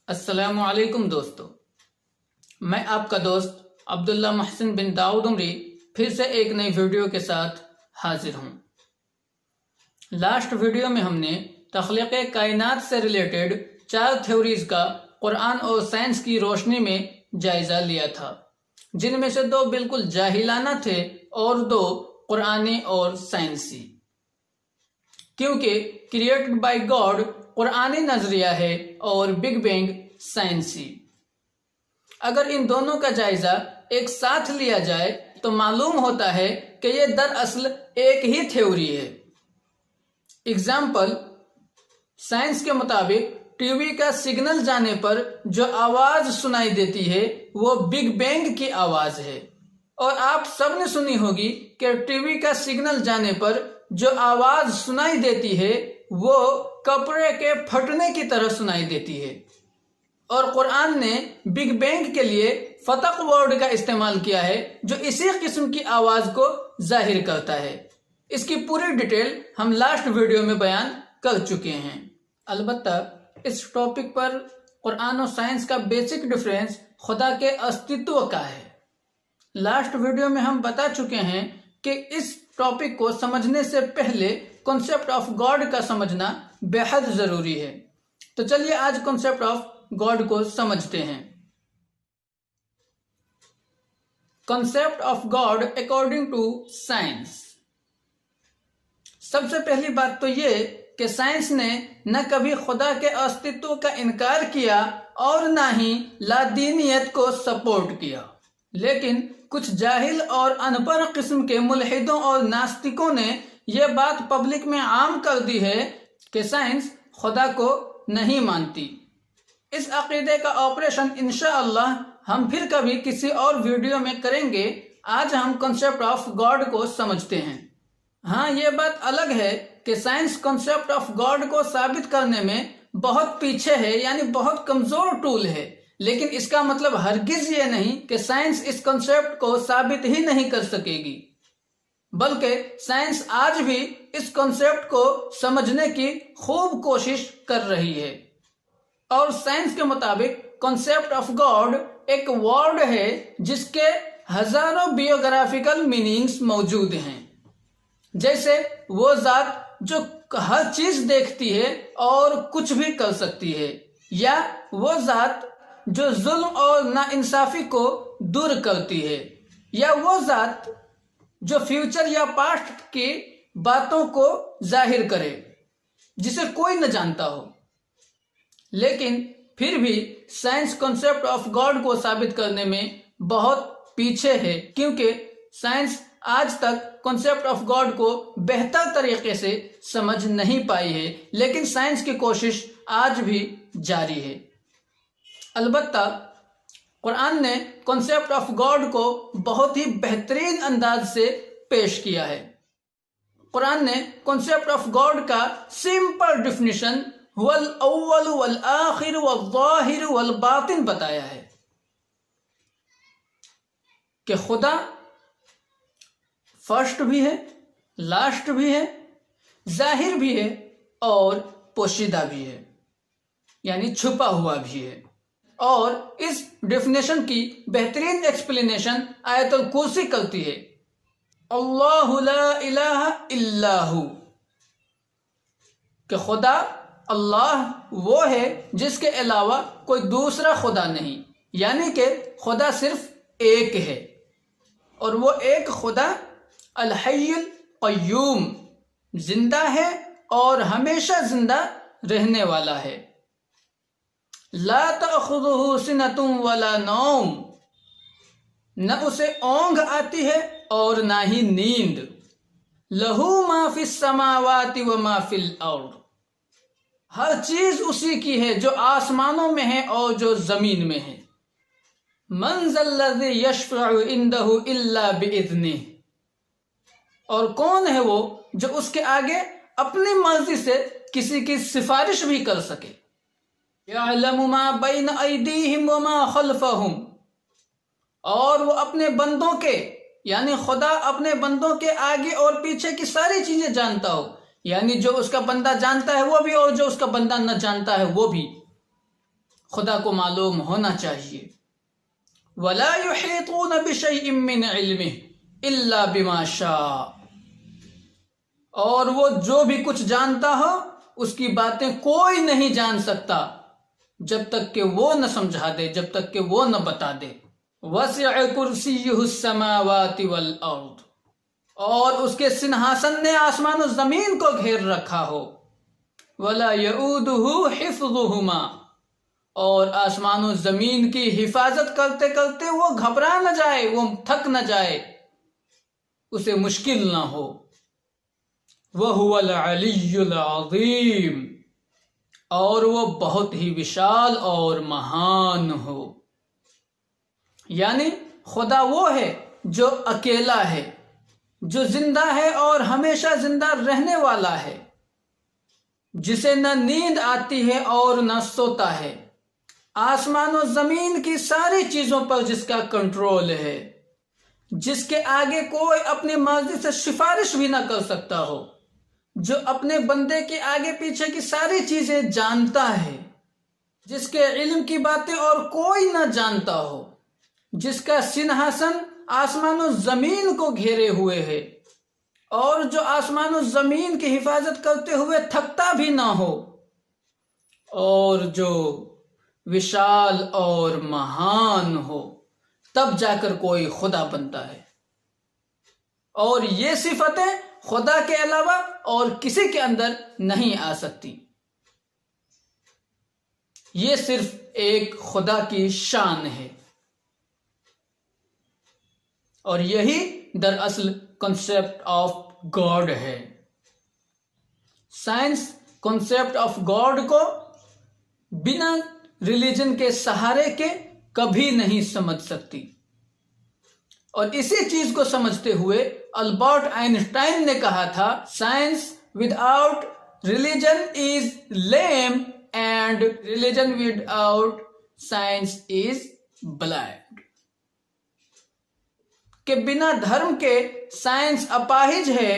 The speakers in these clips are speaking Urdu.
السلام علیکم دوستو، میں آپ کا دوست عبداللہ محسن بن داؤد عمری پھر سے ایک نئی ویڈیو کے ساتھ حاضر ہوں۔ لاسٹ ویڈیو میں ہم نے تخلیق کائنات سے ریلیٹڈ 4 تھیوریز کا قرآن اور سائنس کی روشنی میں جائزہ لیا تھا، جن میں سے 2 بالکل جاہلانہ تھے اور 2 قرآنی اور سائنسی، کیونکہ کریٹڈ بائی گاڈ قرآنی نظریہ ہے اور بگ بینگ سائنسی۔ اگر ان دونوں کا جائزہ ایک ساتھ لیا جائے تو معلوم ہوتا ہے کہ یہ دراصل ایک ہی تھیوری ہے۔ اگزامپل، سائنس کے مطابق ٹی وی کا سگنل جانے پر جو آواز سنائی دیتی ہے وہ بگ بینگ کی آواز ہے، اور آپ سب نے سنی ہوگی کہ ٹی وی کا سگنل جانے پر جو آواز سنائی دیتی ہے وہ کپڑے کے پھٹنے کی طرح سنائی دیتی ہے، اور قرآن نے بگ بینگ کے لیے فتق ورڈ کا استعمال کیا ہے جو اسی قسم کی آواز کو ظاہر کرتا ہے۔ اس کی پوری ڈیٹیل ہم لاسٹ ویڈیو میں بیان کر چکے ہیں۔ البتہ اس ٹاپک پر قرآن و سائنس کا بیسک ڈیفرنس خدا کے استتو کا ہے۔ لاسٹ ویڈیو میں ہم بتا چکے ہیں کہ اس ٹاپک کو سمجھنے سے پہلے کنسپٹ آف گاڈ کا سمجھنا بے حد ضروری ہے۔ تو چلیے آج کنسپٹ آف گاڈ کو سمجھتے ہیں۔ Concept of God according to science. سب سے پہلی بات تو یہ کہ سائنس نے نہ کبھی خدا کے استتو کا انکار کیا اور نہ ہی لادینیت کو سپورٹ کیا، لیکن کچھ جاہل اور ان پڑھ قسم کے ملحدوں اور ناستکوں نے یہ بات پبلک میں عام کر دی ہے کہ سائنس خدا کو نہیں مانتی۔ اس عقیدے کا آپریشن انشاءاللہ ہم پھر کبھی کسی اور ویڈیو میں کریں گے۔ آج ہم کنسپٹ آف گاڈ کو سمجھتے ہیں۔ ہاں، یہ بات الگ ہے کہ سائنس کنسپٹ آف گاڈ کو ثابت کرنے میں بہت پیچھے ہے، یعنی بہت کمزور ٹول ہے، لیکن اس کا مطلب ہرگز یہ نہیں کہ سائنس اس کنسپٹ کو ثابت ہی نہیں کر سکے گی، بلکہ سائنس آج بھی اس کنسپٹ کو سمجھنے کی خوب کوشش کر رہی ہے۔ اور سائنس کے مطابق کنسپٹ آف گاڈ ایک ورڈ ہے جس کے ہزاروں بیوگرافیکل میننگز موجود ہیں، جیسے وہ ذات جو ہر چیز دیکھتی ہے اور کچھ بھی کر سکتی ہے، یا وہ ذات جو ظلم اور ناانصافی کو دور کرتی ہے، یا وہ ذات جو فیوچر یا پاسٹ کی باتوں کو ظاہر کرے جسے کوئی نہ جانتا ہو۔ لیکن پھر بھی سائنس کنسپٹ آف گاڈ کو ثابت کرنے میں بہت پیچھے ہے، کیونکہ سائنس آج تک کنسپٹ آف گاڈ کو بہتر طریقے سے سمجھ نہیں پائی ہے، لیکن سائنس کی کوشش آج بھی جاری ہے۔ البتہ قرآن نے کنسپٹ آف گاڈ کو بہت ہی بہترین انداز سے پیش کیا ہے۔ قرآن نے کنسپٹ آف گاڈ کا سمپل ڈیفینیشن هو الاول والآخر والظاہر والباطن بتایا ہے کہ خدا فرسٹ بھی ہے، لاسٹ بھی ہے، ظاہر بھی ہے اور پوشیدہ بھی ہے، یعنی چھپا ہوا بھی ہے۔ اور اس ڈیفینیشن کی بہترین ایکسپلینیشن آیت الکرسی کرتی ہے، اللہ لا الہ الا ہو، کہ خدا اللہ وہ ہے جس کے علاوہ کوئی دوسرا خدا نہیں، یعنی کہ خدا صرف ایک ہے، اور وہ ایک خدا الحی القیوم زندہ ہے اور ہمیشہ زندہ رہنے والا ہے۔ لا تأخذہ سنۃ ولا نوم، نہ اسے اونگھ آتی ہے اور نہ ہی نیند۔ لہ ما فی السماوات وما فی الارض، ہر چیز اسی کی ہے جو آسمانوں میں ہے اور جو زمین میں ہے۔ من ذا الذی یشفع عندہ الا باذنہ، اور کون ہے وہ جو اس کے آگے اپنی مرضی سے کسی کی سفارش بھی کر سکے۔ یعلم ما بین ایدیہم وما خلفہم، اور وہ اپنے بندوں کے، یعنی خدا اپنے بندوں کے آگے اور پیچھے کی ساری چیزیں جانتا ہو، یعنی جو اس کا بندہ جانتا ہے وہ بھی اور جو اس کا بندہ نہ جانتا ہے وہ بھی۔ خدا کو معلوم ہونا چاہیے۔ وَلَا يُحِيطُونَ بِشَيْءٍ مِّنْ عِلْمِهِ إِلَّا بِمَا شَاءَ، اور وہ جو بھی کچھ جانتا ہو اس کی باتیں کوئی نہیں جان سکتا جب تک کہ وہ نہ سمجھا دے، جب تک کہ وہ نہ بتا دے۔ وَسِعَ كُرْسِيُّهُ السَّمَاوَاتِ وَالْأَرْضِ، اور اس کے سنہاسن نے آسمان و زمین کو گھیر رکھا ہو۔ وَلَا يَئُودُهُ حِفْظُهُمَا، اور آسمان و زمین کی حفاظت کرتے کرتے وہ گھبرا نہ جائے، وہ تھک نہ جائے، اسے مشکل نہ ہو۔ وَهُوَ الْعَلِيُّ الْعَظِيمُ، اور وہ بہت ہی وشال اور مہان ہو۔ یعنی خدا وہ ہے جو اکیلا ہے، جو زندہ ہے اور ہمیشہ زندہ رہنے والا ہے، جسے نہ نیند آتی ہے اور نہ سوتا ہے، آسمان و زمین کی ساری چیزوں پر جس کا کنٹرول ہے، جس کے آگے کوئی اپنی مرضی سے سفارش بھی نہ کر سکتا ہو، جو اپنے بندے کے آگے پیچھے کی ساری چیزیں جانتا ہے، جس کے علم کی باتیں اور کوئی نہ جانتا ہو، جس کا سنہاسن آسمان و زمین کو گھیرے ہوئے ہے، اور جو آسمان و زمین کی حفاظت کرتے ہوئے تھکتا بھی نہ ہو، اور جو وشال اور مہان ہو، تب جا کر کوئی خدا بنتا ہے۔ اور یہ صفتیں خدا کے علاوہ اور کسی کے اندر نہیں آ سکتی، یہ صرف ایک خدا کی شان ہے۔ اور یہی دراصل کنسیپٹ آف گاڈ ہے۔ سائنس کنسیپٹ آف گاڈ کو بنا ریلیجن کے سہارے کے کبھی نہیں سمجھ سکتی، اور اسی چیز کو سمجھتے ہوئے البرٹ آئنسٹائن نے کہا تھا، science without religion is lame and religion without science is blind, کہ بنا دھرم کے سائنس اپاہج ہے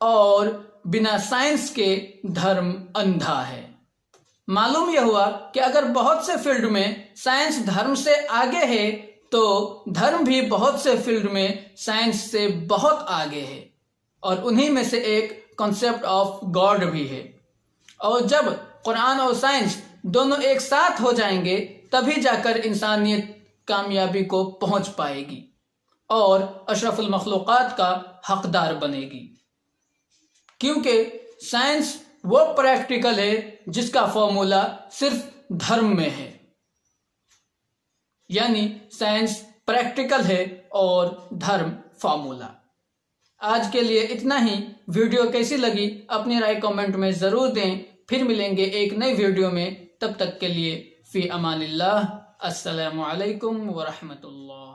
اور بنا سائنس کے دھرم اندھا ہے۔ معلوم یہ ہوا کہ اگر بہت سے فیلڈ میں سائنس دھرم سے آگے ہے تو دھرم بھی بہت سے فیلڈ میں سائنس سے بہت آگے ہے، اور انہی میں سے ایک کنسیپٹ آف گاڈ بھی ہے۔ اور جب قرآن اور سائنس دونوں ایک ساتھ ہو جائیں گے تبھی جا کر انسانیت کامیابی کو پہنچ پائے گی اور اشرف المخلوقات کا حقدار بنے گی، کیونکہ سائنس وہ پریکٹیکل ہے جس کا فارمولا صرف دھرم میں ہے، یعنی سائنس پریکٹیکل ہے اور دھرم فارمولا۔ آج کے لیے اتنا ہی۔ ویڈیو کیسی لگی اپنی رائے کامنٹ میں ضرور دیں، پھر ملیں گے ایک نئی ویڈیو میں، تب تک کے لیے فی امان اللہ، السلام علیکم ورحمۃ اللہ۔